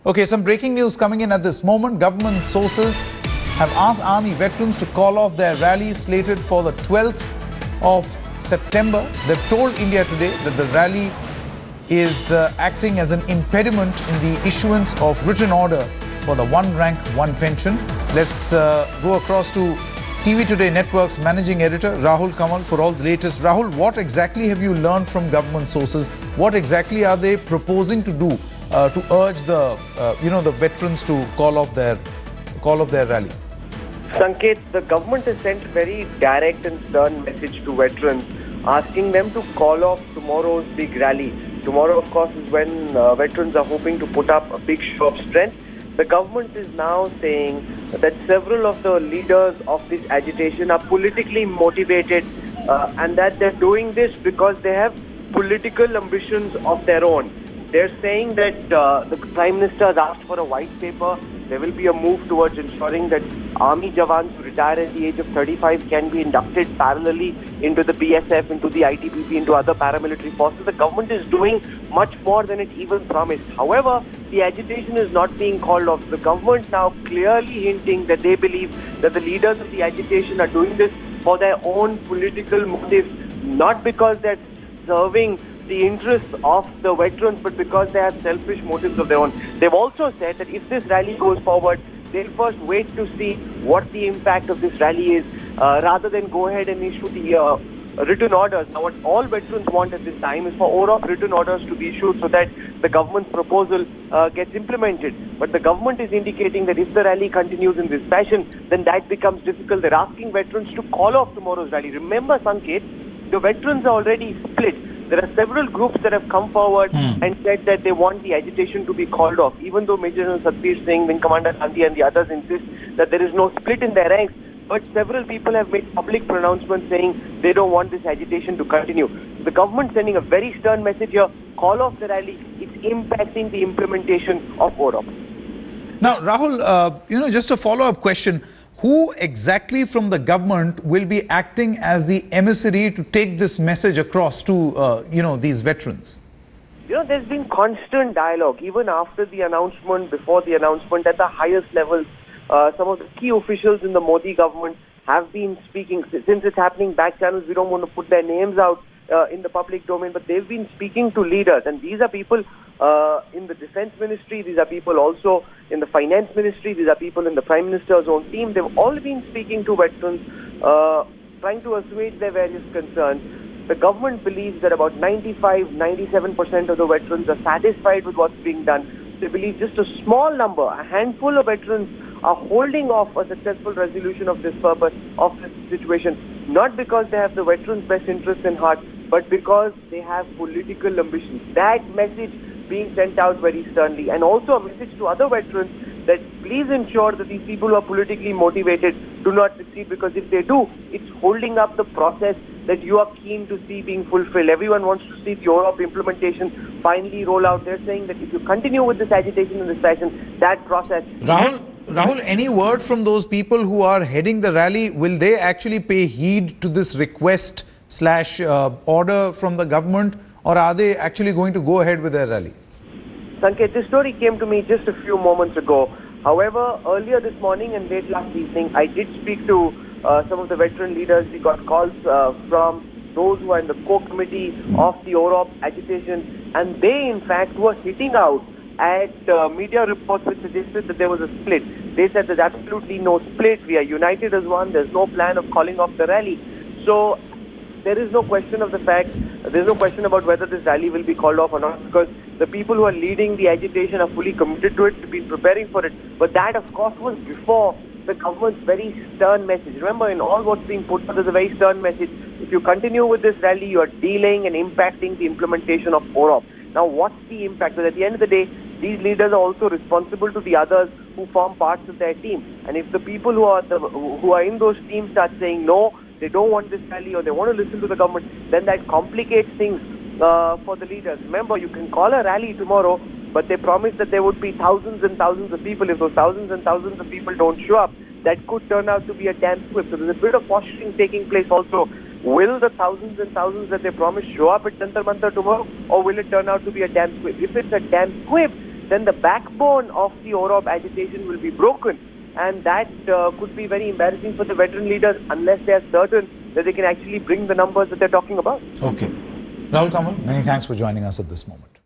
Okay, some breaking news coming in at this moment. Government sources have asked army veterans to call off their rally slated for the 12th of September. They've told India Today that the rally is acting as an impediment in the issuance of written order for the one rank, one pension. Let's go across to TV Today Network's managing editor, Rahul Kamal, for all the latest. Rahul, what exactly have you learned from government sources? What exactly are they proposing to do to urge the, the veterans to call off their rally? Sanket, the government has sent a very direct and stern message to veterans, asking them to call off tomorrow's big rally. Tomorrow, of course, is when veterans are hoping to put up a big show of strength. The government is now saying that several of the leaders of this agitation are politically motivated and that they're doing this because they have political ambitions of their own. They're saying that the Prime Minister has asked for a white paper. There will be a move towards ensuring that army jawans who retire at the age of 35 can be inducted parallelly into the BSF, into the ITBP, into other paramilitary forces. The government is doing much more than it even promised. However, the agitation is not being called off. The government now clearly hinting that they believe that the leaders of the agitation are doing this for their own political motives, not because they're serving the interests of the veterans, but because they have selfish motives of their own. They've also said that if this rally goes forward, they'll first wait to see what the impact of this rally is, rather than go ahead and issue the written orders. Now, what all veterans want at this time is for OROP written orders to be issued so that the government's proposal gets implemented. But the government is indicating that if the rally continues in this fashion, then that becomes difficult. They're asking veterans to call off tomorrow's rally. Remember, Sanket, the veterans are already split. There are several groups that have come forward and said that they want the agitation to be called off, even though Major General Satbir Singh, Wing Commander Gandhi and the others insist that there is no split in their ranks. But several people have made public pronouncements saying they don't want this agitation to continue. The government sending a very stern message here, call off the rally. It's impacting the implementation of OROP. Now, Rahul, just a follow-up question. Who exactly from the government will be acting as the emissary to take this message across to, these veterans? There's been constant dialogue, even after the announcement, before the announcement, at the highest levels. Some of the key officials in the Modi government have been speaking. Since it's happening back channels, we don't want to put their names out in the public domain, but they've been speaking to leaders. And these are people in the Defense Ministry, these are people also in the Finance Ministry, these are people in the Prime Minister's own team. They've all been speaking to veterans, trying to assuage their various concerns. The government believes that about 95-97% of the veterans are satisfied with what's being done. They believe just a small number, a handful of veterans, are holding off a successful resolution of this purpose, of this situation, not because they have the veterans' best interests in heart, but because they have political ambitions. That message being sent out very sternly, and also a message to other veterans that please ensure that these people who are politically motivated do not succeed, because if they do, it's holding up the process that you are keen to see being fulfilled. Everyone wants to see the OROP implementation finally roll out. They're saying that if you continue with this agitation in this fashion, that process... Rahul, any word from those people who are heading the rally? Will they actually pay heed to this request / order from the government, or are they actually going to go ahead with their rally? Sanket, this story came to me just a few moments ago. However, earlier this morning and late last evening, I did speak to some of the veteran leaders. We got calls from those who are in the core committee of the OROP agitation, and they in fact were hitting out at media reports which suggested that there was a split. They said there's absolutely no split. We are united as one. There's no plan of calling off the rally. So there is no question of the fact, there's no question about whether this rally will be called off or not, because the people who are leading the agitation are fully committed to it, have been preparing for it. But that, of course, was before the government's very stern message. Remember, in all what's being put out, there's a very stern message. If you continue with this rally, you are delaying and impacting the implementation of OROP. Now, what's the impact? Because at the end of the day, these leaders are also responsible to the others who form parts of their team. And if the people who are in those teams start saying no, they don't want this rally, or they want to listen to the government, then that complicates things for the leaders. Remember, you can call a rally tomorrow, but they promised that there would be thousands and thousands of people. If those thousands and thousands of people don't show up, that could turn out to be a damn squib. So there's a bit of posturing taking place also. Will the thousands and thousands that they promised show up at Jantar Mantar tomorrow, or will it turn out to be a damn squib? If it's a damn squib, then the backbone of the OROP agitation will be broken. And that could be very embarrassing for the veteran leaders unless they are certain that they can actually bring the numbers that they're talking about. Okay. Rahul Kamal, many thanks for joining us at this moment.